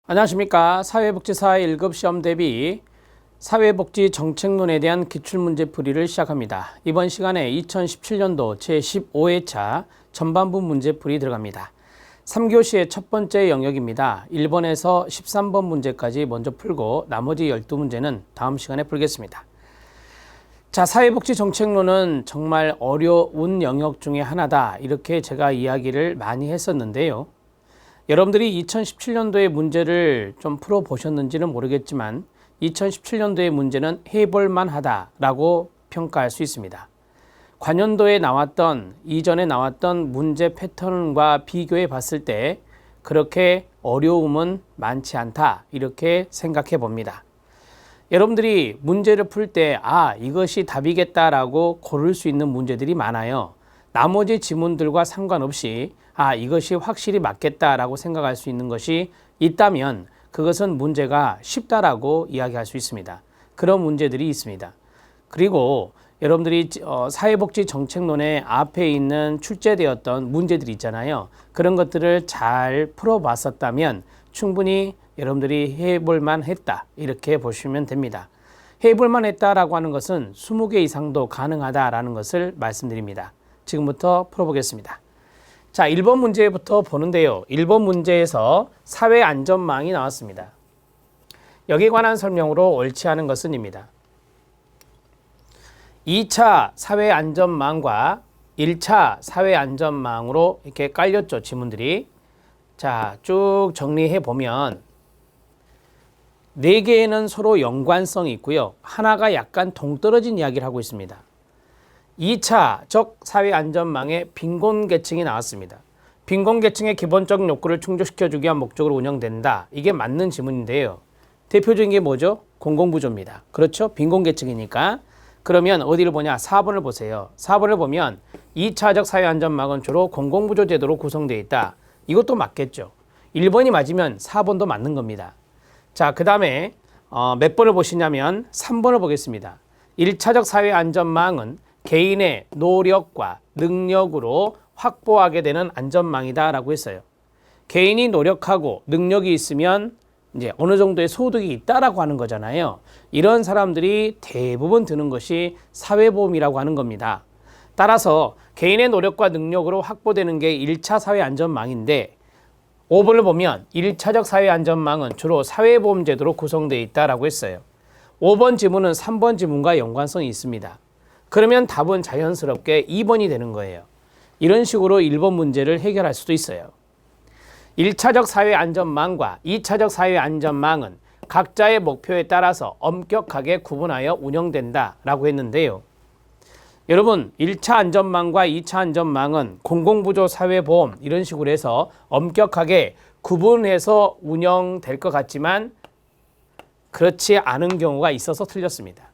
안녕하십니까. 사회복지사 1급 시험 대비 사회복지 정책론에 대한 기출문제 풀이를 시작합니다. 이번 시간에 2017년도 제15회차 전반부 문제풀이 들어갑니다. 3교시의 첫 번째 영역입니다. 1번에서 13번 문제까지 먼저 풀고 나머지 12문제는 다음 시간에 풀겠습니다. 자, 사회복지 정책론은 정말 어려운 영역 중에 하나다. 이렇게 제가 이야기를 많이 했었는데요. 여러분들이 2017년도의 문제를 좀 풀어보셨는지는 모르겠지만 2017년도의 문제는 해볼만 하다라고 평가할 수 있습니다. 관연도에 나왔던, 이전에 나왔던 문제 패턴과 비교해 봤을 때 그렇게 어려움은 많지 않다 이렇게 생각해 봅니다. 여러분들이 문제를 풀 때 이것이 답이겠다라고 고를 수 있는 문제들이 많아요. 나머지 지문들과 상관없이 이것이 확실히 맞겠다라고 생각할 수 있는 것이 있다면 그것은 문제가 쉽다라고 이야기할 수 있습니다. 그런 문제들이 있습니다. 그리고 여러분들이 사회복지 정책론의 앞에 있는 출제되었던 문제들이 있잖아요. 그런 것들을 잘 풀어봤었다면 충분히 여러분들이 해볼만 했다 이렇게 보시면 됩니다. 해볼만 했다라고 하는 것은 20개 이상도 가능하다라는 것을 말씀드립니다. 지금부터 풀어보겠습니다. 자, 1번 문제부터 보는데요. 1번 문제에서 사회안전망이 나왔습니다. 여기에 관한 설명으로 옳지 않은 것은 입니다. 2차 사회안전망과 1차 사회안전망으로 이렇게 깔렸죠, 지문들이. 자, 쭉 정리해 보면 4개에는 서로 연관성이 있고요. 하나가 약간 동떨어진 이야기를 하고 있습니다. 2차적 사회안전망의 빈곤계층이 나왔습니다. 빈곤계층의 기본적 욕구를 충족시켜주기 위한 목적으로 운영된다. 이게 맞는 지문인데요. 대표적인 게 뭐죠? 공공부조입니다. 그렇죠? 빈곤계층이니까. 그러면 어디를 보냐? 4번을 보세요. 4번을 보면 2차적 사회안전망은 주로 공공부조 제도로 구성되어 있다. 이것도 맞겠죠. 1번이 맞으면 4번도 맞는 겁니다. 자, 그 다음에 몇 번을 보시냐면 3번을 보겠습니다. 1차적 사회안전망은 개인의 노력과 능력으로 확보하게 되는 안전망이다 라고 했어요. 개인이 노력하고 능력이 있으면 이제 어느 정도의 소득이 있다라고 하는 거잖아요. 이런 사람들이 대부분 드는 것이 사회보험이라고 하는 겁니다. 따라서 개인의 노력과 능력으로 확보되는 게 1차 사회안전망인데 5번을 보면 1차적 사회안전망은 주로 사회보험 제도로 구성되어 있다라고 했어요. 5번 지문은 3번 지문과 연관성이 있습니다. 그러면 답은 자연스럽게 2번이 되는 거예요. 이런 식으로 1번 문제를 해결할 수도 있어요. 1차적 사회안전망과 2차적 사회안전망은 각자의 목표에 따라서 엄격하게 구분하여 운영된다라고 했는데요. 여러분, 1차 안전망과 2차 안전망은 공공부조 사회보험 이런 식으로 해서 엄격하게 구분해서 운영될 것 같지만 그렇지 않은 경우가 있어서 틀렸습니다.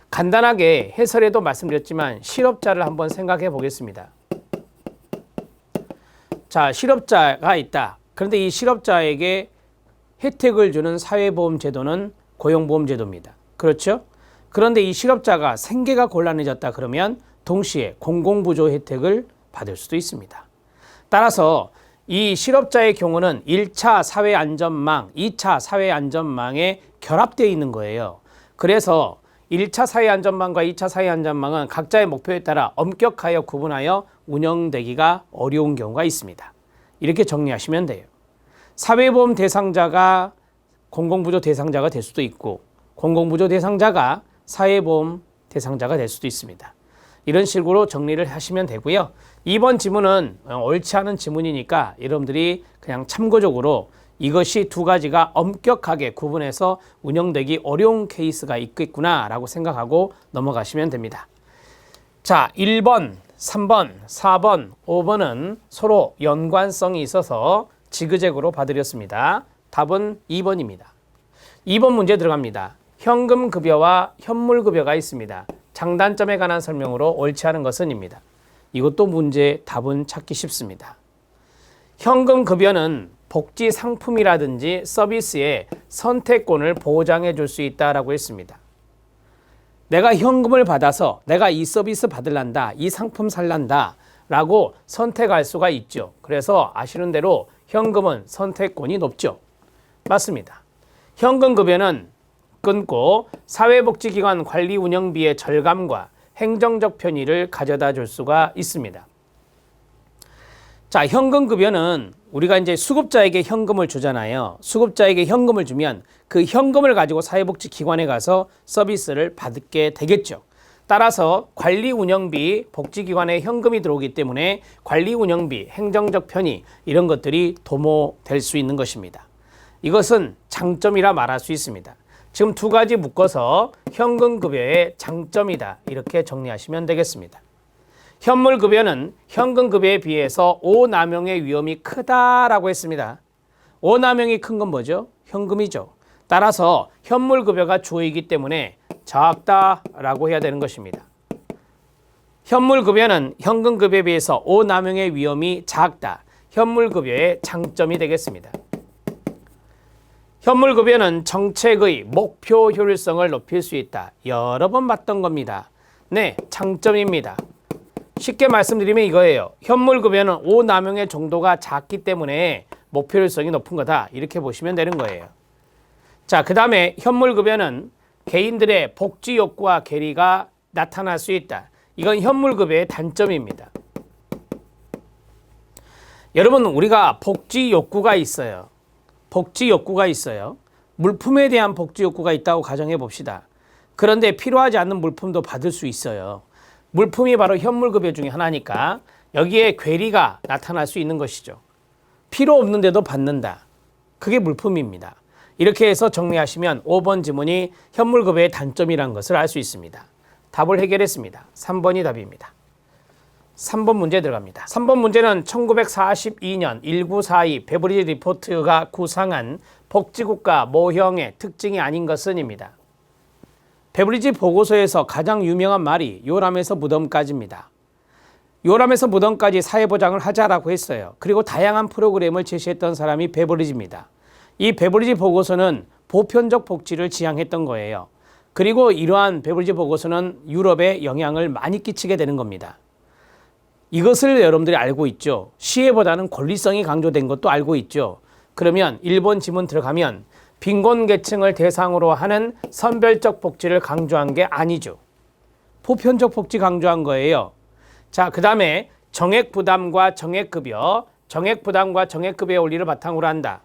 간단하게 해설에도 말씀드렸지만 실업자를 한번 생각해 보겠습니다. 자, 실업자가 있다. 그런데 이 실업자에게 혜택을 주는 사회보험 제도는 고용보험 제도입니다. 그렇죠? 그런데 이 실업자가 생계가 곤란해졌다 그러면 동시에 공공부조 혜택을 받을 수도 있습니다. 따라서 이 실업자의 경우는 1차 사회안전망, 2차 사회안전망에 결합되어 있는 거예요. 그래서 1차 사회안전망과 2차 사회안전망은 각자의 목표에 따라 엄격하여 구분하여 운영되기가 어려운 경우가 있습니다. 이렇게 정리하시면 돼요. 사회보험 대상자가 공공부조 대상자가 될 수도 있고 공공부조 대상자가 사회보험 대상자가 될 수도 있습니다. 이런 식으로 정리를 하시면 되고요. 2번 지문은 옳지 않은 지문이니까 여러분들이 그냥 참고적으로 이것이 두 가지가 엄격하게 구분해서 운영되기 어려운 케이스가 있겠구나 라고 생각하고 넘어가시면 됩니다. 자, 1번, 3번, 4번, 5번은 서로 연관성이 있어서 지그재그로 봐드렸습니다. 답은 2번입니다. 2번 문제 들어갑니다. 현금급여와 현물급여가 있습니다. 장단점에 관한 설명으로 옳지 않은 것은입니다. 이것도 문제 답은 찾기 쉽습니다. 현금급여는 복지 상품이라든지 서비스의 선택권을 보장해 줄 수 있다라고 했습니다. 내가 현금을 받아서 내가 이 서비스 받을란다, 이 상품 살란다 라고 선택할 수가 있죠. 그래서 아시는 대로 현금은 선택권이 높죠. 맞습니다. 현금급여는 끊고 사회복지기관 관리 운영비의 절감과 행정적 편의를 가져다 줄 수가 있습니다. 자, 현금급여는 우리가 이제 수급자에게 현금을 주잖아요. 수급자에게 현금을 주면 그 현금을 가지고 사회복지기관에 가서 서비스를 받게 되겠죠. 따라서 관리 운영비, 복지기관에 현금이 들어오기 때문에 관리 운영비, 행정적 편의 이런 것들이 도모될 수 있는 것입니다. 이것은 장점이라 말할 수 있습니다. 지금 두 가지 묶어서 현금급여의 장점이다 이렇게 정리하시면 되겠습니다. 현물급여는 현금급여에 비해서 오남용의 위험이 크다라고 했습니다. 오남용이 큰 건 뭐죠? 현금이죠. 따라서 현물급여가 주어이기 때문에 작다라고 해야 되는 것입니다. 현물급여는 현금급여에 비해서 오남용의 위험이 작다. 현물급여의 장점이 되겠습니다. 현물급여는 정책의 목표 효율성을 높일 수 있다. 여러 번 봤던 겁니다. 네, 장점입니다. 쉽게 말씀드리면 이거예요. 현물급여는 오남용의 정도가 작기 때문에 목표 효율성이 높은 거다. 이렇게 보시면 되는 거예요. 자, 그 다음에 현물급여는 개인들의 복지 욕구와 괴리가 나타날 수 있다. 이건 현물급여의 단점입니다. 여러분, 우리가 복지 욕구가 있어요. 복지 욕구가 있어요. 물품에 대한 복지 욕구가 있다고 가정해 봅시다. 그런데 필요하지 않는 물품도 받을 수 있어요. 물품이 바로 현물급여 중에 하나니까 여기에 괴리가 나타날 수 있는 것이죠. 필요 없는데도 받는다. 그게 물품입니다. 이렇게 해서 정리하시면 5번 지문이 현물급여의 단점이라는 것을 알 수 있습니다. 답을 해결했습니다. 3번이 답입니다. 3번 문제 들어갑니다. 3번 문제는 1942년 1942 베버리지 리포트가 구상한 복지국가 모형의 특징이 아닌 것은입니다. 베버리지 보고서에서 가장 유명한 말이 요람에서 무덤까지입니다. 요람에서 무덤까지 사회보장을 하자라고 했어요. 그리고 다양한 프로그램을 제시했던 사람이 베버리지입니다. 이 베버리지 보고서는 보편적 복지를 지향했던 거예요. 그리고 이러한 베버리지 보고서는 유럽에 영향을 많이 끼치게 되는 겁니다. 이것을 여러분들이 알고 있죠. 시혜보다는 권리성이 강조된 것도 알고 있죠. 그러면 1번 지문 들어가면 빈곤계층을 대상으로 하는 선별적 복지를 강조한 게 아니죠. 보편적 복지 강조한 거예요. 자, 그 다음에 정액부담과 정액급여, 정액부담과 정액급여의 원리를 바탕으로 한다.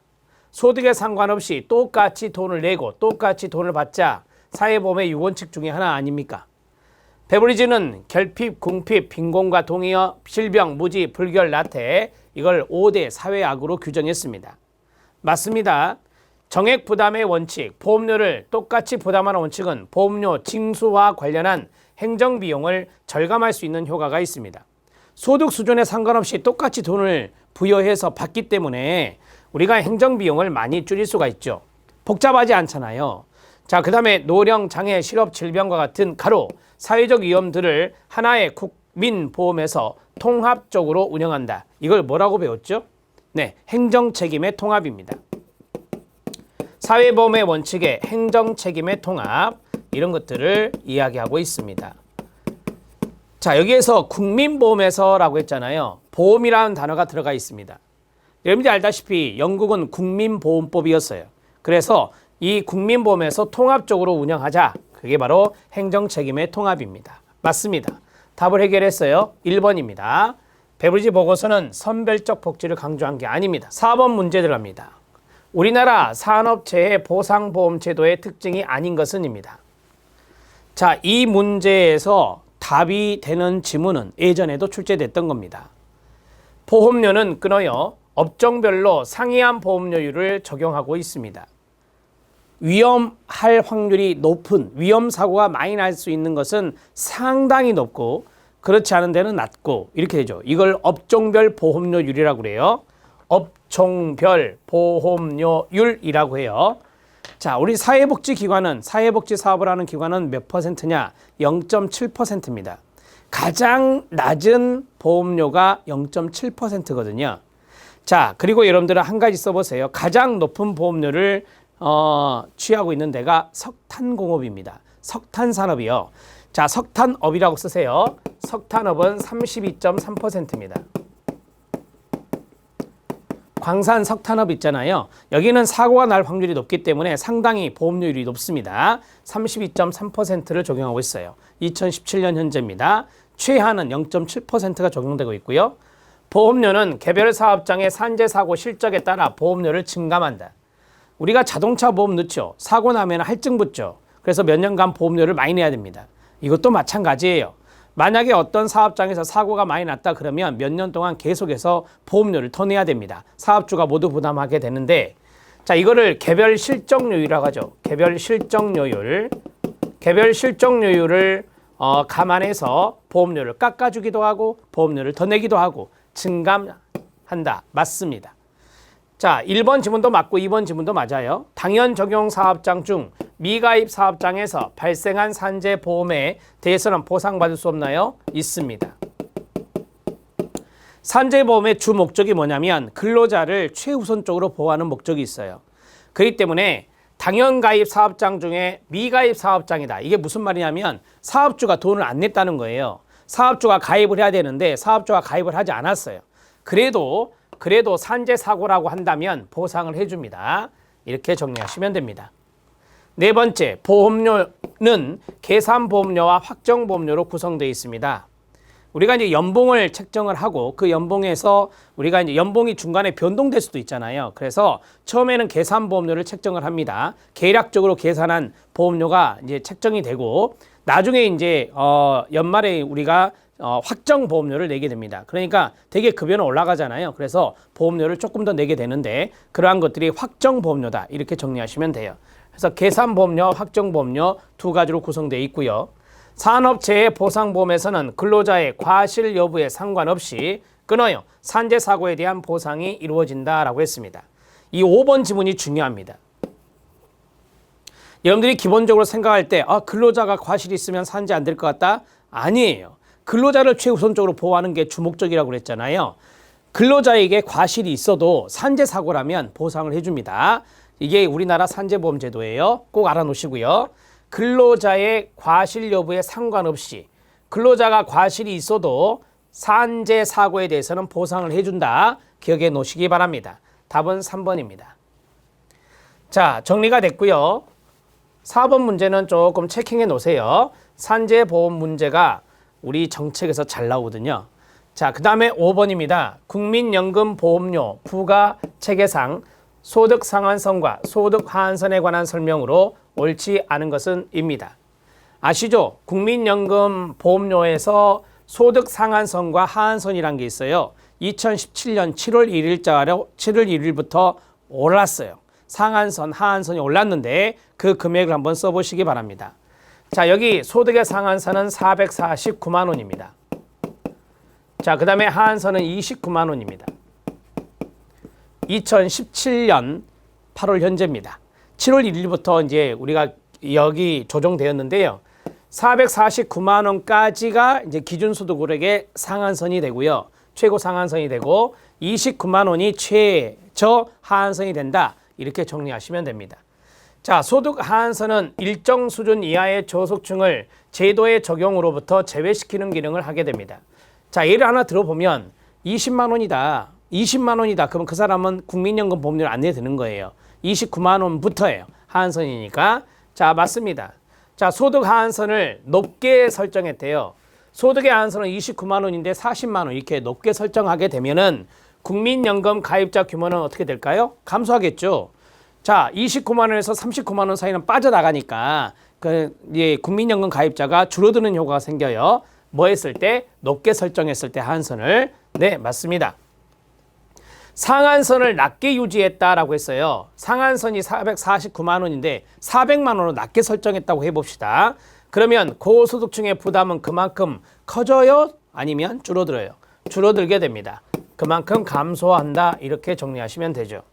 소득에 상관없이 똑같이 돈을 내고 똑같이 돈을 받자. 사회보험의 6원칙 중에 하나 아닙니까? 베버리지는 결핍, 궁핍, 빈곤과 동의어, 질병, 무지, 불결, 나태 이걸 5대 사회악으로 규정했습니다. 맞습니다. 정액부담의 원칙, 보험료를 똑같이 부담하는 원칙은 보험료 징수와 관련한 행정비용을 절감할 수 있는 효과가 있습니다. 소득 수준에 상관없이 똑같이 돈을 부여해서 받기 때문에 우리가 행정비용을 많이 줄일 수가 있죠. 복잡하지 않잖아요. 자, 그 다음에 노령, 장애, 실업, 질병과 같은 가로, 사회적 위험들을 하나의 국민보험에서 통합적으로 운영한다. 이걸 뭐라고 배웠죠? 네, 행정책임의 통합입니다. 사회보험의 원칙에 행정책임의 통합 이런 것들을 이야기하고 있습니다. 자, 여기에서 국민보험에서라고 했잖아요. 보험이라는 단어가 들어가 있습니다. 여러분들이 알다시피 영국은 국민보험법이었어요. 그래서 이 국민보험에서 통합적으로 운영하자. 그게 바로 행정책임의 통합입니다. 맞습니다. 답을 해결했어요. 1번입니다. 베버리지 보고서는 선별적 복지를 강조한 게 아닙니다. 4번 문제 들어갑니다. 우리나라 산업체의 보상보험제도의 특징이 아닌 것은입니다. 자, 이 문제에서 답이 되는 지문은 예전에도 출제됐던 겁니다. 보험료는 끊어요. 업종별로 상이한 보험료율을 적용하고 있습니다. 위험할 확률이 높은 위험사고가 많이 날 수 있는 것은 상당히 높고 그렇지 않은 데는 낮고 이렇게 되죠. 이걸 업종별 보험료율이라고 그래요. 업종별 보험료율이라고 해요. 자, 우리 사회복지기관은 사회복지 사업을 하는 기관은 몇 퍼센트냐? 0.7%입니다. 가장 낮은 보험료가 0.7%거든요. 자, 그리고 여러분들은 한 가지 써보세요. 가장 높은 보험료를 취하고 있는 데가 석탄공업입니다. 석탄산업이요. 자, 석탄업이라고 쓰세요. 석탄업은 32.3%입니다. 광산 석탄업 있잖아요. 여기는 사고가 날 확률이 높기 때문에 상당히 보험료율이 높습니다. 32.3%를 적용하고 있어요. 2017년 현재입니다. 최하는 0.7%가 적용되고 있고요. 보험료는 개별 사업장의 산재 사고 실적에 따라 보험료를 증감한다. 우리가 자동차 보험 넣죠. 사고 나면 할증 붙죠. 그래서 몇 년간 보험료를 많이 내야 됩니다. 이것도 마찬가지예요. 만약에 어떤 사업장에서 사고가 많이 났다 그러면 몇 년 동안 계속해서 보험료를 더 내야 됩니다. 사업주가 모두 부담하게 되는데, 자, 이거를 개별 실적료율이라고 하죠. 개별 실적료율을 감안해서 보험료를 깎아주기도 하고 보험료를 더 내기도 하고 증감한다. 맞습니다. 자, 1번 지문도 맞고 2번 지문도 맞아요. 당연 적용 사업장 중 미가입 사업장에서 발생한 산재 보험에 대해서는 보상받을 수 없나요? 있습니다. 산재 보험의 주 목적이 뭐냐면 근로자를 최우선적으로 보호하는 목적이 있어요. 그렇기 때문에 당연 가입 사업장 중에 미가입 사업장이다. 이게 무슨 말이냐면 사업주가 돈을 안 냈다는 거예요. 사업주가 가입을 해야 되는데 사업주가 가입을 하지 않았어요. 그래도 산재 사고라고 한다면 보상을 해줍니다. 이렇게 정리하시면 됩니다. 네 번째, 보험료는 계산보험료와 확정보험료로 구성되어 있습니다. 우리가 이제 연봉을 책정을 하고 그 연봉에서 우리가 이제 연봉이 중간에 변동될 수도 있잖아요. 그래서 처음에는 계산보험료를 책정을 합니다. 계략적으로 계산한 보험료가 이제 책정이 되고 나중에 이제 연말에 우리가 확정 보험료를 내게 됩니다. 그러니까 되게 급여는 올라가잖아요. 그래서 보험료를 조금 더 내게 되는데 그러한 것들이 확정 보험료다. 이렇게 정리하시면 돼요. 그래서 계산보험료, 확정보험료 두 가지로 구성되어 있고요. 산업재해 보상보험에서는 근로자의 과실 여부에 상관없이 끊어요. 산재 사고에 대한 보상이 이루어진다라고 했습니다. 이 5번 지문이 중요합니다. 여러분들이 기본적으로 생각할 때 근로자가 과실이 있으면 산재 안 될 것 같다? 아니에요. 근로자를 최우선적으로 보호하는 게 주목적이라고 그랬잖아요. 근로자에게 과실이 있어도 산재 사고라면 보상을 해줍니다. 이게 우리나라 산재보험 제도예요. 꼭 알아놓으시고요. 근로자의 과실 여부에 상관없이 근로자가 과실이 있어도 산재 사고에 대해서는 보상을 해준다. 기억해 놓으시기 바랍니다. 답은 3번입니다. 자, 정리가 됐고요. 4번 문제는 조금 체킹해 놓으세요. 산재보험 문제가 우리 정책에서 잘 나오거든요. 자, 그 다음에 5번입니다. 국민연금보험료 부가체계상 소득 상한선과 소득 하한선에 관한 설명으로 옳지 않은 것은 입니다. 아시죠? 국민연금 보험료에서 소득 상한선과 하한선이란 게 있어요. 2017년 7월 1일부터 올랐어요. 상한선, 하한선이 올랐는데 그 금액을 한번 써보시기 바랍니다. 자, 여기 소득의 상한선은 449만 원입니다. 자, 그 다음에 하한선은 29만 원입니다. 2017년 8월 현재입니다. 7월 1일부터 이제 우리가 여기 조정되었는데요. 449만 원까지가 이제 기준소득으로의 상한선이 되고요. 최고 상한선이 되고 29만 원이 최저 하한선이 된다. 이렇게 정리하시면 됩니다. 자, 소득 하한선은 일정 수준 이하의 저소득층을 제도의 적용으로부터 제외시키는 기능을 하게 됩니다. 자, 예를 하나 들어보면 20만 원이다. 20만 원이다. 그러면 그 사람은 국민연금 보험료를 안 내야 되는 거예요. 29만 원부터예요. 하한선이니까. 자, 맞습니다. 자, 소득 하한선을 높게 설정했대요. 소득의 하한선은 29만 원인데 40만 원 이렇게 높게 설정하게 되면은 국민연금 가입자 규모는 어떻게 될까요? 감소하겠죠. 자, 29만 원에서 39만 원 사이는 빠져나가니까 국민연금 가입자가 줄어드는 효과가 생겨요. 뭐 했을 때? 높게 설정했을 때 하한선을. 네, 맞습니다. 상한선을 낮게 유지했다라고 했어요. 상한선이 449만 원인데 400만 원으로 낮게 설정했다고 해봅시다. 그러면 고소득층의 부담은 그만큼 커져요? 아니면 줄어들어요? 줄어들게 됩니다. 그만큼 감소한다. 이렇게 정리하시면 되죠.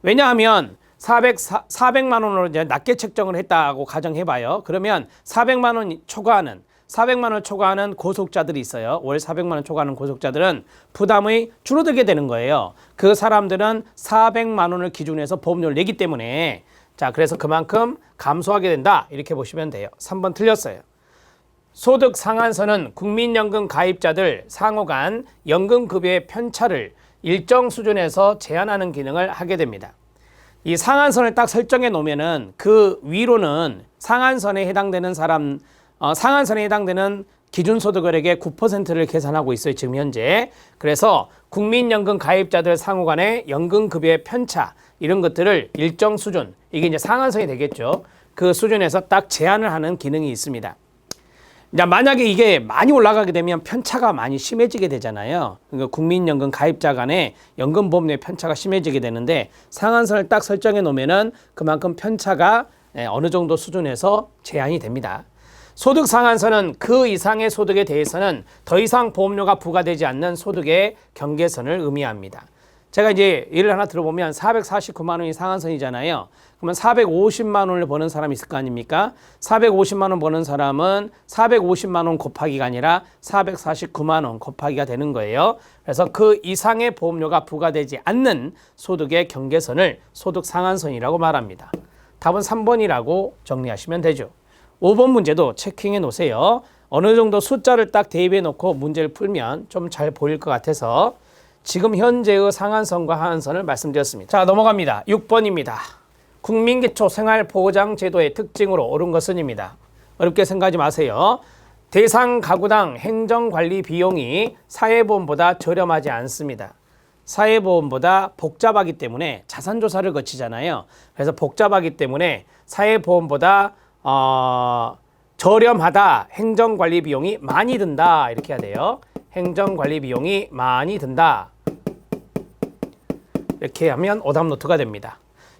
왜냐하면 400만 원으로 이제 낮게 책정을 했다고 가정해봐요. 그러면 400만 원 초과하는 고소득자들이 있어요. 월 400만 원 초과하는 고소득자들은 부담이 줄어들게 되는 거예요. 그 사람들은 400만 원을 기준으로 해서 보험료를 내기 때문에 자, 그래서 그만큼 감소하게 된다. 이렇게 보시면 돼요. 3번 틀렸어요. 소득 상한선은 국민연금 가입자들 상호 간 연금급여의 편차를 일정 수준에서 제한하는 기능을 하게 됩니다. 이 상한선을 딱 설정해 놓으면은 그 위로는 상한선에 해당되는 상한선에 해당되는 기준소득을에게 9%를 계산하고 있어요, 지금 현재. 그래서 국민연금 가입자들 상호 간의 연금급여의 편차, 이런 것들을 일정 수준, 이게 이제 상한선이 되겠죠. 그 수준에서 딱 제한을 하는 기능이 있습니다. 자, 만약에 이게 많이 올라가게 되면 편차가 많이 심해지게 되잖아요. 그러니까 국민연금 가입자 간의 연금보험료의 편차가 심해지게 되는데 상한선을 딱 설정해 놓으면은 그만큼 편차가 어느 정도 수준에서 제한이 됩니다. 소득 상한선은 그 이상의 소득에 대해서는 더 이상 보험료가 부과되지 않는 소득의 경계선을 의미합니다. 제가 이제 예를 하나 들어보면 449만 원이 상한선이잖아요. 그러면 450만 원을 버는 사람이 있을 거 아닙니까? 450만 원 버는 사람은 450만 원 곱하기가 아니라 449만 원 곱하기가 되는 거예요. 그래서 그 이상의 보험료가 부과되지 않는 소득의 경계선을 소득 상한선이라고 말합니다. 답은 3번이라고 정리하시면 되죠. 5번 문제도 체킹해 놓으세요. 어느 정도 숫자를 딱 대입해 놓고 문제를 풀면 좀 잘 보일 것 같아서 지금 현재의 상한선과 하한선을 말씀드렸습니다. 자, 넘어갑니다. 6번입니다. 국민기초생활보장제도의 특징으로 옳은 것은입니다. 어렵게 생각하지 마세요. 대상 가구당 행정관리 비용이 사회보험보다 저렴하지 않습니다. 사회보험보다 복잡하기 때문에 자산조사를 거치잖아요. 그래서 복잡하기 때문에 사회보험보다 저렴하다. 행정관리 비용이 많이 든다. 이렇게 해야 돼요. 행정관리 비용이 많이 든다. 이렇게 하면 오답 노트가 됩니다.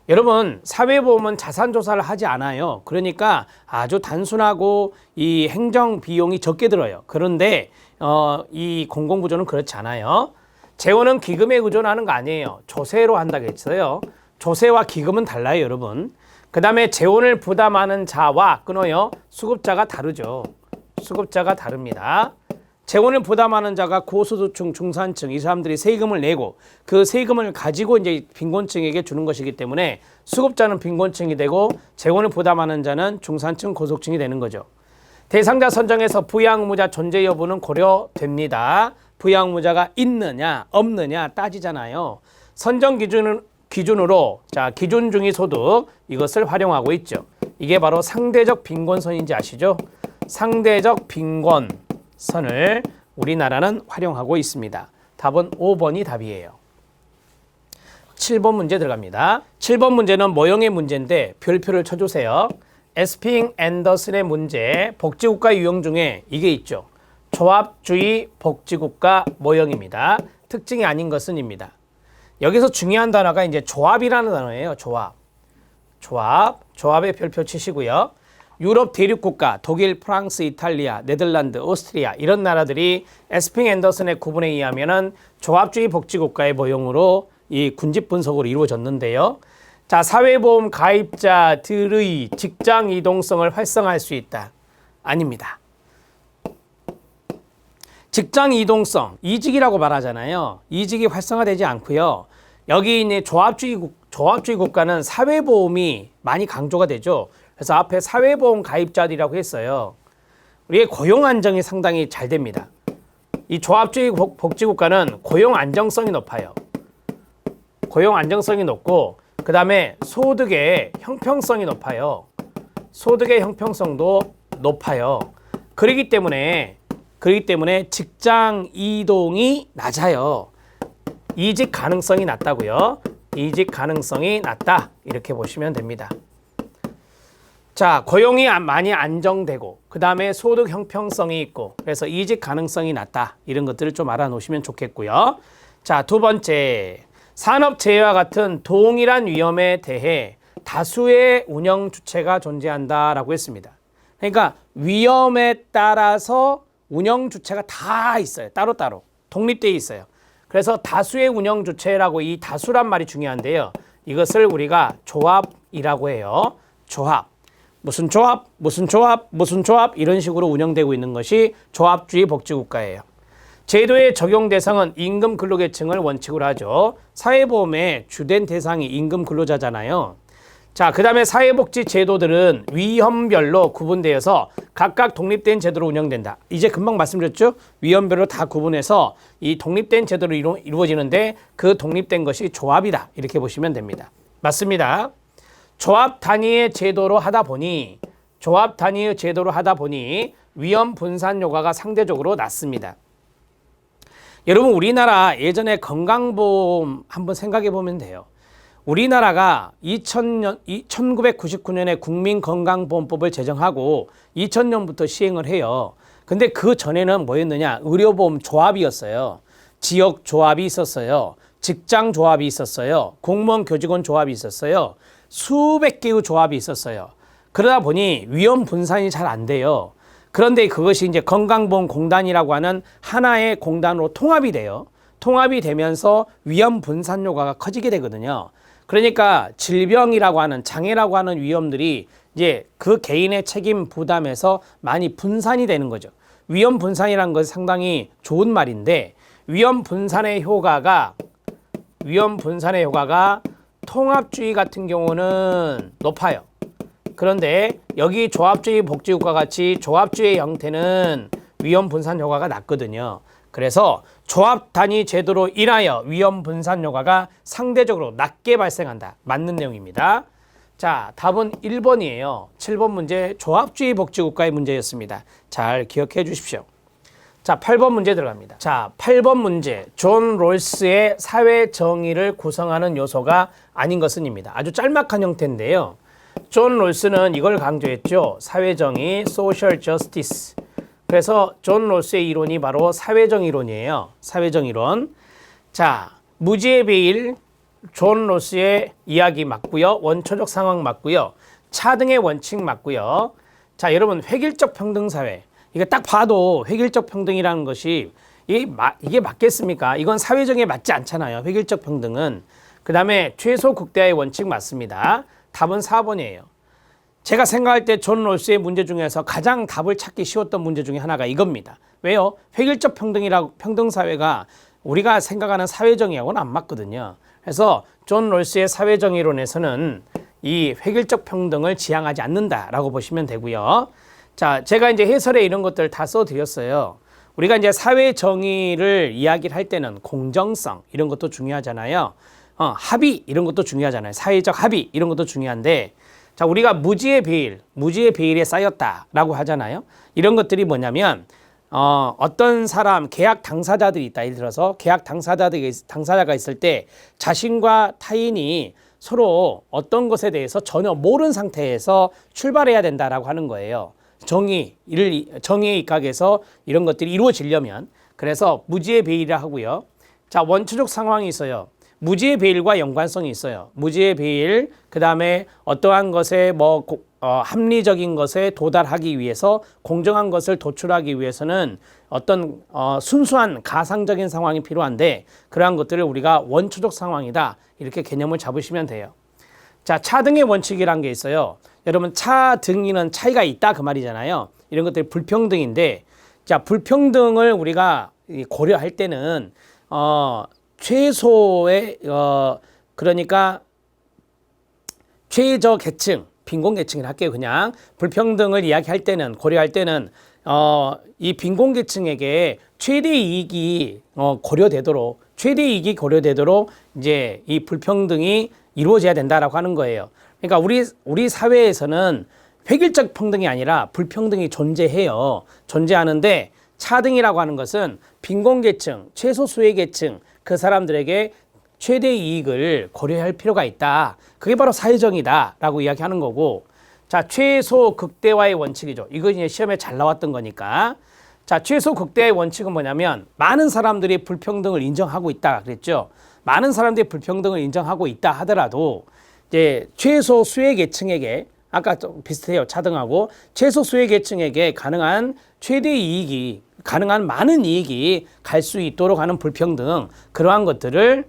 여러분, 사회보험은 자산조사를 하지 않아요. 그러니까 아주 단순하고 이 행정 비용이 적게 들어요. 그런데 이 공공구조는 그렇지 않아요. 재원은 기금에 의존하는 거 아니에요. 조세로 한다고 했어요. 조세와 기금은 달라요, 여러분. 그 다음에 재원을 부담하는 자와 끊어요. 수급자가 다르죠. 수급자가 다릅니다. 재원을 부담하는 자가 고소득층, 중산층, 이 사람들이 세금을 내고 그 세금을 가지고 이제 빈곤층에게 주는 것이기 때문에 수급자는 빈곤층이 되고 재원을 부담하는 자는 중산층, 고소득층이 되는 거죠. 대상자 선정에서 부양의무자 존재 여부는 고려됩니다. 부양의무자가 있느냐, 없느냐 따지잖아요. 선정 기준으로 기준 중위 소득 이것을 활용하고 있죠. 이게 바로 상대적 빈곤선인지 아시죠? 상대적 빈곤선을 우리나라는 활용하고 있습니다. 답은 5번이 답이에요. 7번 문제 들어갑니다. 7번 문제는 모형의 문제인데 별표를 쳐주세요. 에스핑 앤더슨의 문제, 복지국가 유형 중에 이게 있죠. 조합주의 복지국가 모형입니다. 특징이 아닌 것은입니다. 여기서 중요한 단어가 이제 조합이라는 단어예요. 조합의 별표 치시고요. 유럽 대륙국가, 독일, 프랑스, 이탈리아, 네덜란드, 오스트리아 이런 나라들이 에스핑 앤더슨의 구분에 의하면은 조합주의 복지국가의 모형으로 이 군집 분석으로 이루어졌는데요. 자, 사회보험 가입자들의 직장 이동성을 활성화할 수 있다. 아닙니다. 직장 이동성, 이직이라고 말하잖아요. 이직이 활성화되지 않고요. 여기 있는 조합주의 국가는 사회보험이 많이 강조가 되죠. 그래서 앞에 사회보험 가입자들이라고 했어요. 우리의 고용 안정이 상당히 잘 됩니다. 이 조합주의 복지국가는 고용 안정성이 높아요. 고용 안정성이 높고 그 다음에 소득의 형평성이 높아요. 소득의 형평성도 높아요. 그렇기 때문에 직장 이동이 낮아요. 이직 가능성이 낮다고요. 이직 가능성이 낮다. 이렇게 보시면 됩니다. 자, 고용이 많이 안정되고 그 다음에 소득 형평성이 있고 그래서 이직 가능성이 낮다. 이런 것들을 좀 알아놓으시면 좋겠고요. 자, 두 번째, 산업재해와 같은 동일한 위험에 대해 다수의 운영 주체가 존재한다라고 했습니다. 그러니까 위험에 따라서 운영 주체가 다 있어요. 따로따로 독립되어 있어요. 그래서 다수의 운영 주체라고 이 다수란 말이 중요한데요. 이것을 우리가 조합이라고 해요. 조합. 무슨 조합, 무슨 조합, 무슨 조합 이런 식으로 운영되고 있는 것이 조합주의 복지국가예요. 제도의 적용 대상은 임금 근로계층을 원칙으로 하죠. 사회보험의 주된 대상이 임금 근로자잖아요. 자, 그 다음에 사회복지 제도들은 위험별로 구분되어서 각각 독립된 제도로 운영된다. 이제 금방 말씀드렸죠? 위험별로 다 구분해서 이 독립된 제도로 이루어지는데 그 독립된 것이 조합이다. 이렇게 보시면 됩니다. 맞습니다. 조합 단위의 제도로 하다 보니 위험 분산 효과가 상대적으로 낮습니다. 여러분, 우리나라 예전에 건강보험 한번 생각해 보면 돼요. 우리나라가 1999년에 국민건강보험법을 제정하고 2000년부터 시행을 해요. 근데 그 전에는 뭐였느냐? 의료보험 조합이었어요. 지역 조합이 있었어요. 직장 조합이 있었어요. 공무원 교직원 조합이 있었어요. 수백 개의 조합이 있었어요. 그러다 보니 위험 분산이 잘 안 돼요. 그런데 그것이 이제 건강보험공단이라고 하는 하나의 공단으로 통합이 돼요. 통합이 되면서 위험 분산 효과가 커지게 되거든요. 그러니까 질병이라고 하는 장애라고 하는 위험들이 이제 그 개인의 책임 부담에서 많이 분산이 되는 거죠. 위험 분산이라는 것은 상당히 좋은 말인데 위험 분산의 효과가 통합주의 같은 경우는 높아요. 그런데 여기 조합주의 복지국가 같이 조합주의 형태는 위험 분산 효과가 낮거든요. 그래서 조합 단위 제도로 인하여 위험 분산 효과가 상대적으로 낮게 발생한다. 맞는 내용입니다. 자, 답은 1번이에요. 7번 문제 조합주의 복지국가의 문제였습니다. 잘 기억해 주십시오. 자, 8번 문제 들어갑니다. 자, 8번 문제. 존 롤스의 사회 정의를 구성하는 요소가 아닌 것은입니다. 아주 짤막한 형태인데요. 존 롤스는 이걸 강조했죠. 사회 정의, social justice. 그래서 존 롤스의 이론이 바로 사회정 이론이에요. 사회정 이론. 자, 무지의 베일, 존 롤스의 이야기 맞고요. 원초적 상황 맞고요. 차등의 원칙 맞고요. 자, 여러분 획일적 평등사회. 이거 딱 봐도 획일적 평등이라는 것이 이게 맞겠습니까? 이건 사회정에 맞지 않잖아요. 획일적 평등은. 그 다음에 최소 극대화의 원칙 맞습니다. 답은 4번이에요. 제가 생각할 때 존 롤스의 문제 중에서 가장 답을 찾기 쉬웠던 문제 중에 하나가 이겁니다. 왜요? 획일적 평등사회가 우리가 생각하는 사회정의하고는 안 맞거든요. 그래서 존 롤스의 사회정의론에서는 이 획일적 평등을 지향하지 않는다라고 보시면 되고요. 자, 제가 이제 해설에 이런 것들 다 써드렸어요. 우리가 이제 사회정의를 이야기를 할 때는 공정성 이런 것도 중요하잖아요. 합의 이런 것도 중요하잖아요. 사회적 합의 이런 것도 중요한데 자, 우리가 무지의 베일에 쌓였다라고 하잖아요. 이런 것들이 뭐냐면 어떤 사람 계약 당사자들이 있다. 예를 들어서 계약 당사자가 있을 때 자신과 타인이 서로 어떤 것에 대해서 전혀 모르는 상태에서 출발해야 된다라고 하는 거예요. 정의에 입각해서 이런 것들이 이루어지려면. 그래서 무지의 베일이라 하고요. 자, 원초적 상황이 있어요. 무지의 베일과 연관성이 있어요. 무지의 베일, 그 다음에 어떠한 것에 합리적인 것에 도달하기 위해서 공정한 것을 도출하기 위해서는 어떤 순수한 가상적인 상황이 필요한데 그러한 것들을 우리가 원초적 상황이다. 이렇게 개념을 잡으시면 돼요. 자, 차등의 원칙이라는 게 있어요. 여러분 차등이는 차이가 있다 그 말이잖아요. 이런 것들이 불평등인데 자, 불평등을 우리가 고려할 때는 최소의 그러니까 최저 계층, 빈곤 계층을 할게요. 그냥 불평등을 이야기할 때는 고려할 때는 이 빈곤 계층에게 최대 이익이 고려되도록 이제 이 불평등이 이루어져야 된다라고 하는 거예요. 그러니까 우리 사회에서는 획일적 평등이 아니라 불평등이 존재해요. 존재하는데 차등이라고 하는 것은 빈곤 계층, 최소수의 계층 그 사람들에게 최대 이익을 고려할 필요가 있다. 그게 바로 사회정의다라고 이야기하는 거고 자, 최소 극대화의 원칙이죠. 이거 이제 시험에 잘 나왔던 거니까 자, 최소 극대화의 원칙은 뭐냐면 많은 사람들이 불평등을 인정하고 있다 그랬죠. 많은 사람들이 불평등을 인정하고 있다 하더라도 이제 최소 수혜 계층에게 아까 좀 비슷해요. 차등하고 최소 수혜 계층에게 가능한 최대 이익이 가능한 많은 이익이 갈 수 있도록 하는 불평등 그러한 것들을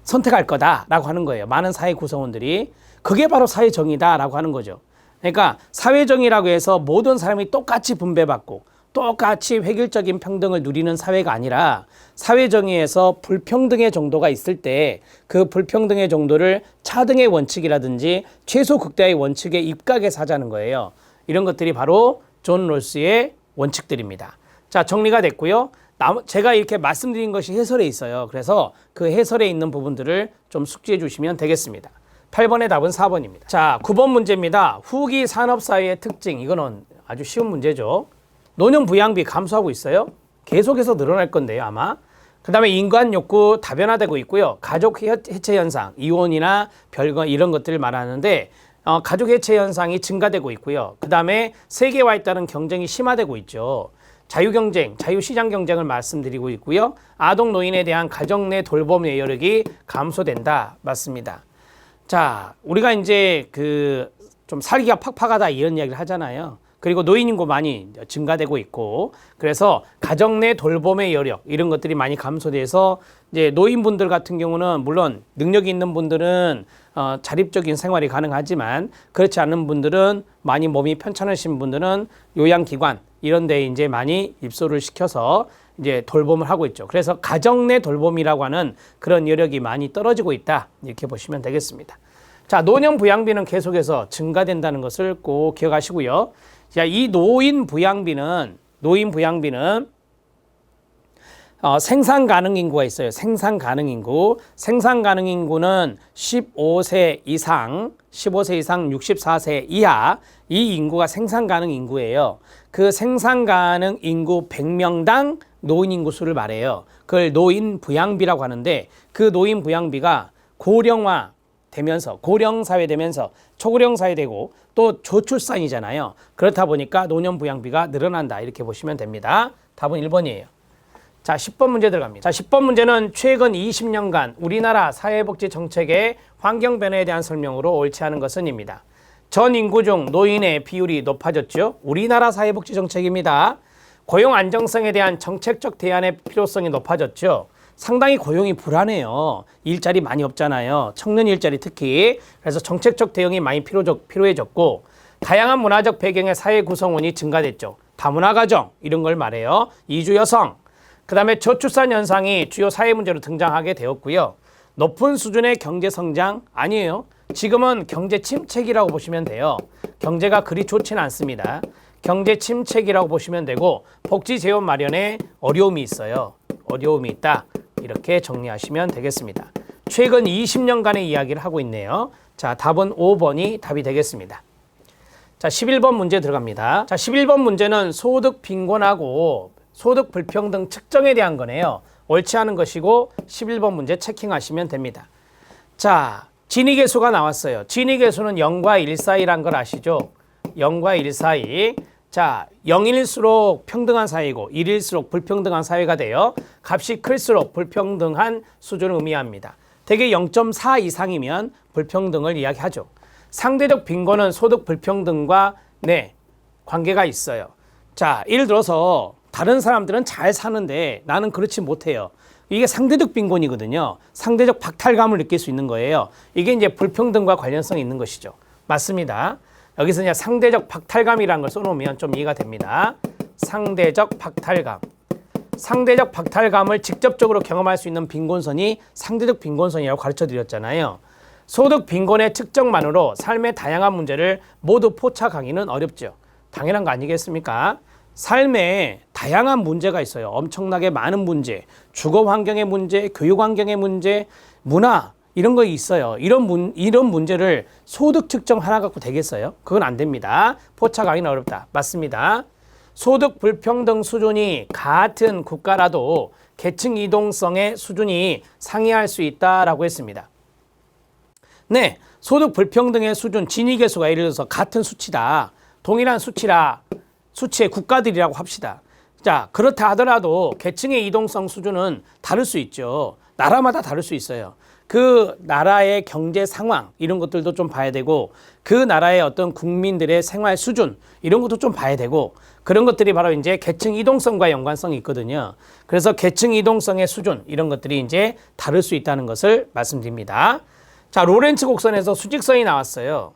선택할 거다라고 하는 거예요. 많은 사회 구성원들이 그게 바로 사회정의다라고 하는 거죠. 그러니까 사회정의라고 해서 모든 사람이 똑같이 분배받고 똑같이 획일적인 평등을 누리는 사회가 아니라 사회정의에서 불평등의 정도가 있을 때 그 불평등의 정도를 차등의 원칙이라든지 최소 극대화의 원칙에 입각해서 하자는 거예요. 이런 것들이 바로 존 롤스의 원칙들입니다. 자, 정리가 됐고요. 제가 이렇게 말씀드린 것이 해설에 있어요. 그래서 그 해설에 있는 부분들을 좀 숙지해 주시면 되겠습니다. 8번의 답은 4번입니다. 자, 9번 문제입니다. 후기 산업사회의 특징. 이거는 아주 쉬운 문제죠. 노년 부양비 감소하고 있어요. 계속해서 늘어날 건데요, 아마. 그 다음에 인간 욕구 다변화되고 있고요. 가족 해체 현상, 이혼이나 별거 이런 것들을 말하는데 가족 해체 현상이 증가되고 있고요. 그 다음에 세계화에 따른 경쟁이 심화되고 있죠. 자유경쟁, 자유시장 경쟁을 말씀드리고 있고요. 아동 노인에 대한 가정 내 돌봄 여력이 감소된다. 맞습니다. 자, 우리가 이제 좀 살기가 팍팍하다 이런 이야기를 하잖아요. 그리고 노인 인구 많이 증가되고 있고, 그래서 가정 내 돌봄의 여력 이런 것들이 많이 감소돼서 이제 노인분들 같은 경우는 물론 능력이 있는 분들은 자립적인 생활이 가능하지만 그렇지 않은 분들은 많이 몸이 편찮으신 분들은 요양기관 이런 데 이제 많이 입소를 시켜서 이제 돌봄을 하고 있죠. 그래서 가정 내 돌봄이라고 하는 그런 여력이 많이 떨어지고 있다. 이렇게 보시면 되겠습니다. 자, 노년 부양비는 계속해서 증가된다는 것을 꼭 기억하시고요. 자, 이 노인 부양비는 생산 가능 인구가 있어요. 생산 가능 인구. 생산 가능 인구는 15세 이상 64세 이하 이 인구가 생산 가능 인구예요. 그 생산 가능 인구 100명당 노인 인구 수를 말해요. 그걸 노인 부양비라고 하는데 그 노인 부양비가 고령화 되면서 고령 사회 되면서 초고령 사회 되고 또 저출산이잖아요. 그렇다 보니까 노년 부양비가 늘어난다. 이렇게 보시면 됩니다. 답은 1번이에요. 자, 10번 문제 들어갑니다. 자, 10번 문제는 최근 20년간 우리나라 사회복지 정책의 환경 변화에 대한 설명으로 옳지 않은 것은입니다. 전 인구 중 노인의 비율이 높아졌죠. 우리나라 사회복지 정책입니다. 고용 안정성에 대한 정책적 대안의 필요성이 높아졌죠. 상당히 고용이 불안해요. 일자리 많이 없잖아요. 청년 일자리 특히. 그래서 정책적 대응이 많이 필요해졌고 다양한 문화적 배경의 사회 구성원이 증가됐죠. 다문화 가정 이런 걸 말해요. 이주 여성. 그 다음에 저출산 현상이 주요 사회 문제로 등장하게 되었고요. 높은 수준의 경제 성장 아니에요. 지금은 경제 침체기라고 보시면 돼요. 경제가 그리 좋지는 않습니다. 경제 침체기라고 보시면 되고 복지 재원 마련에 어려움이 있어요. 어려움이 있다. 이렇게 정리하시면 되겠습니다. 최근 20년간의 이야기를 하고 있네요. 자, 답은 5번이 답이 되겠습니다. 자, 11번 문제 들어갑니다. 자, 11번 문제는 소득 빈곤하고 소득 불평등 측정에 대한 거네요. 옳지 않은 것이고 11번 문제 체킹하시면 됩니다. 자, 진위계수가 나왔어요. 진위계수는 0과 1 사이란 걸 아시죠? 0과 1 사이. 자, 0일수록 평등한 사회이고 1일수록 불평등한 사회가 돼요. 값이 클수록 불평등한 수준을 의미합니다. 대개 0.4 이상이면 불평등을 이야기하죠. 상대적 빈곤은 소득 불평등과 관계가 있어요. 자, 예를 들어서 다른 사람들은 잘 사는데 나는 그렇지 못해요. 이게 상대적 빈곤이거든요. 상대적 박탈감을 느낄 수 있는 거예요. 이게 이제 불평등과 관련성이 있는 것이죠. 맞습니다. 여기서 이제 상대적 박탈감이라는 걸 써놓으면 좀 이해가 됩니다. 상대적 박탈감. 상대적 박탈감을 직접적으로 경험할 수 있는 빈곤선이 상대적 빈곤선이라고 가르쳐 드렸잖아요. 소득 빈곤의 측정만으로 삶의 다양한 문제를 모두 포착하기는 어렵죠. 당연한 거 아니겠습니까? 삶에 다양한 문제가 있어요. 엄청나게 많은 문제, 주거 환경의 문제, 교육 환경의 문제, 문화 이런 거 있어요. 이런 문제를 소득 측정 하나 갖고 되겠어요? 그건 안 됩니다. 포착하기는 어렵다. 맞습니다. 소득 불평등 수준이 같은 국가라도 계층 이동성의 수준이 상이할 수 있다라고 했습니다. 네, 소득 불평등의 수준, 진위계수가 예를 들어서 같은 수치다. 동일한 수치의 국가들이라고 합시다. 자, 그렇다 하더라도 계층의 이동성 수준은 다를 수 있죠. 나라마다 다를 수 있어요. 그 나라의 경제 상황 이런 것들도 좀 봐야 되고 그 나라의 어떤 국민들의 생활 수준 이런 것도 좀 봐야 되고 그런 것들이 바로 이제 계층 이동성과 연관성이 있거든요. 그래서 계층 이동성의 수준 이런 것들이 이제 다를 수 있다는 것을 말씀드립니다. 자, 로렌츠 곡선에서 수직선이 나왔어요.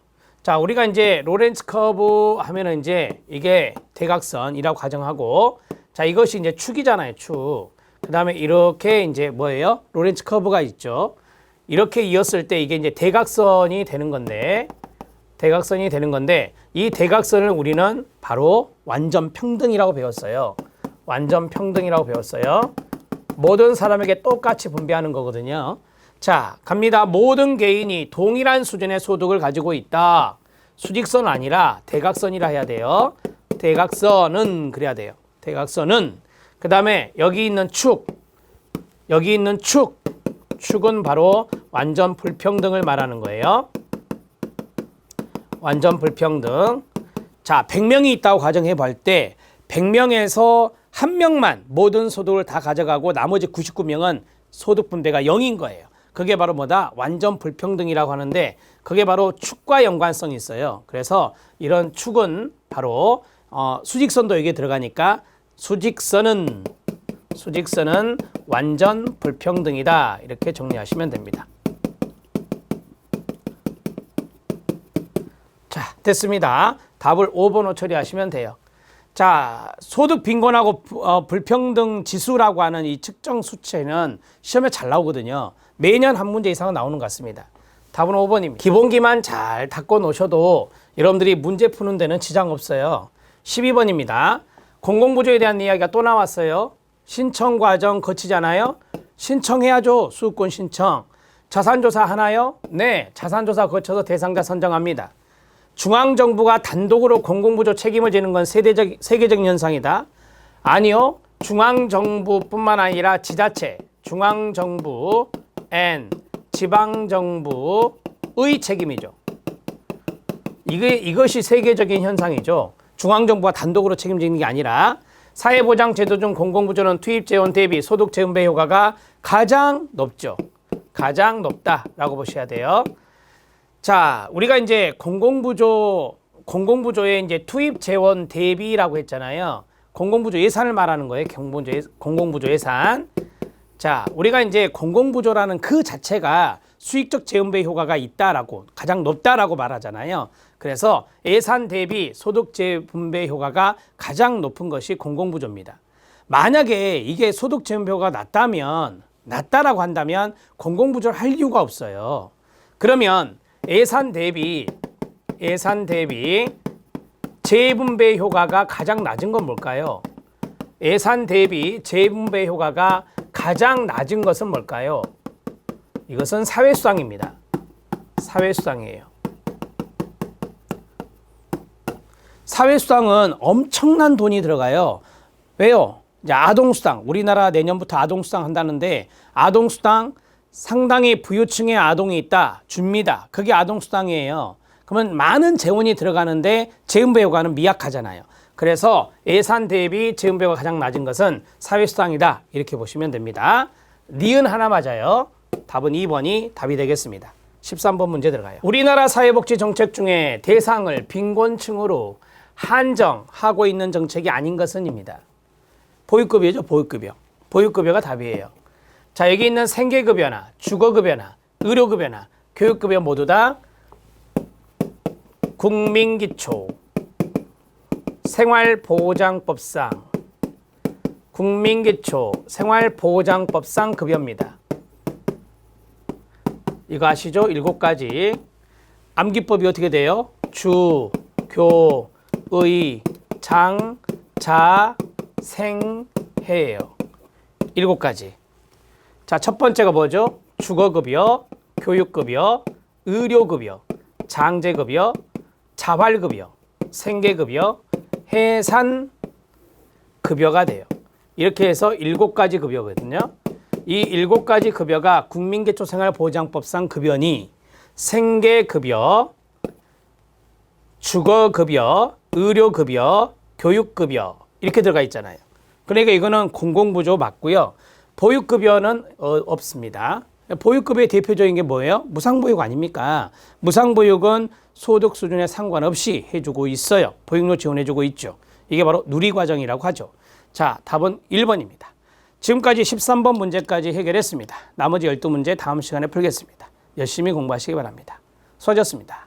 자, 우리가 이제 로렌츠 커브 하면은 이제 이게 대각선이라고 가정하고, 자, 이것이 이제 축이잖아요, 축. 그 다음에 이렇게 이제 뭐예요? 로렌츠 커브가 있죠. 이렇게 이었을 때 이게 이제 대각선이 되는 건데, 이 대각선을 우리는 바로 완전 평등이라고 배웠어요. 완전 평등이라고 배웠어요. 모든 사람에게 똑같이 분배하는 거거든요. 자, 갑니다. 모든 개인이 동일한 수준의 소득을 가지고 있다. 수직선 아니라 대각선이라 해야 돼요. 대각선은 그래야 돼요. 대각선은. 그 다음에 여기 있는 축, 축은 바로 완전 불평등을 말하는 거예요. 완전 불평등. 자, 100명이 있다고 가정해 볼 때 100명에서 한 명만 모든 소득을 다 가져가고 나머지 99명은 소득 분배가 0인 거예요. 그게 바로 뭐다? 완전 불평등이라고 하는데 그게 바로 축과 연관성이 있어요. 그래서 이런 축은 바로 수직선도 여기에 들어가니까 수직선은 완전 불평등이다. 이렇게 정리하시면 됩니다. 자, 됐습니다. 답을 5번으로 처리하시면 돼요. 자, 소득 빈곤하고 불평등 지수라고 하는 이 측정 수치는 시험에 잘 나오거든요. 매년 한 문제 이상은 나오는 것 같습니다. 답은 5번입니다. 기본기만 잘 닦고 놓으셔도 여러분들이 문제 푸는 데는 지장 없어요. 12번입니다. 공공부조에 대한 이야기가 또 나왔어요. 신청 과정 거치잖아요. 신청해야죠. 수급권 신청. 자산조사 하나요? 네, 자산조사 거쳐서 대상자 선정합니다. 중앙정부가 단독으로 공공부조 책임을 지는 건 세계적 현상이다. 아니요. 중앙정부뿐만 아니라 지자체, 중앙정부 and 지방정부의 책임이죠. 이것이 세계적인 현상이죠. 중앙정부가 단독으로 책임지는 게 아니라 사회보장제도 중 공공부조는 투입재원 대비 소득 재분배 효과가 가장 높죠. 가장 높다라고 보셔야 돼요. 자, 우리가 이제 공공부조의 이제 투입재원 대비라고 했잖아요. 공공부조 예산을 말하는 거예요. 공공부조 예산. 자, 우리가 이제 공공부조라는 그 자체가 수익적 재분배 효과가 있다라고, 가장 높다라고 말하잖아요. 그래서 예산 대비 소득 재분배 효과가 가장 높은 것이 공공부조입니다. 만약에 이게 소득 재분배 효과가 낮다라고 한다면 공공부조를 할 이유가 없어요. 그러면 예산 대비 재분배 효과가 가장 낮은 건 뭘까요? 예산 대비 재분배 효과가 가장 낮은 것은 뭘까요? 이것은 사회수당입니다. 사회수당이에요. 사회수당은 엄청난 돈이 들어가요. 왜요? 이제 아동수당, 우리나라 내년부터 아동수당 한다는데 아동수당 상당히 부유층의 아동이 있다, 줍니다. 그게 아동수당이에요. 그러면 많은 재원이 들어가는데 재분배 효과는 미약하잖아요. 그래서 예산 대비 재분배가 가장 낮은 것은 사회수당이다. 이렇게 보시면 됩니다. 니은 하나 맞아요. 답은 2번이 답이 되겠습니다. 13번 문제 들어가요. 우리나라 사회복지 정책 중에 대상을 빈곤층으로 한정하고 있는 정책이 아닌 것은입니다. 보육급여죠. 보육급여가 답이에요. 자, 여기 있는 생계급여나 주거급여나 의료급여나 교육급여 모두 다 국민기초 생활보장법상 급여입니다. 이거 아시죠? 7가지. 암기법이 어떻게 돼요? 주, 교, 의, 장, 자, 생, 해예요. 7가지. 자, 첫 번째가 뭐죠? 주거급여, 교육급여, 의료급여, 장제급여, 자활급여, 생계급여, 해산급여가 돼요. 이렇게 해서 7가지 급여거든요. 이 7가지 급여가 국민기초생활보장법상 급여니 생계급여, 주거급여, 의료급여, 교육급여 이렇게 들어가 있잖아요. 그러니까 이거는 공공부조 맞고요. 보육급여는 없습니다. 보육급여의 대표적인 게 뭐예요? 무상보육 아닙니까? 무상보육은 소득 수준에 상관없이 해주고 있어요. 보육료 지원해주고 있죠. 이게 바로 누리과정이라고 하죠. 자, 답은 1번입니다. 지금까지 13번 문제까지 해결했습니다. 나머지 12문제 다음 시간에 풀겠습니다. 열심히 공부하시기 바랍니다. 수고하셨습니다.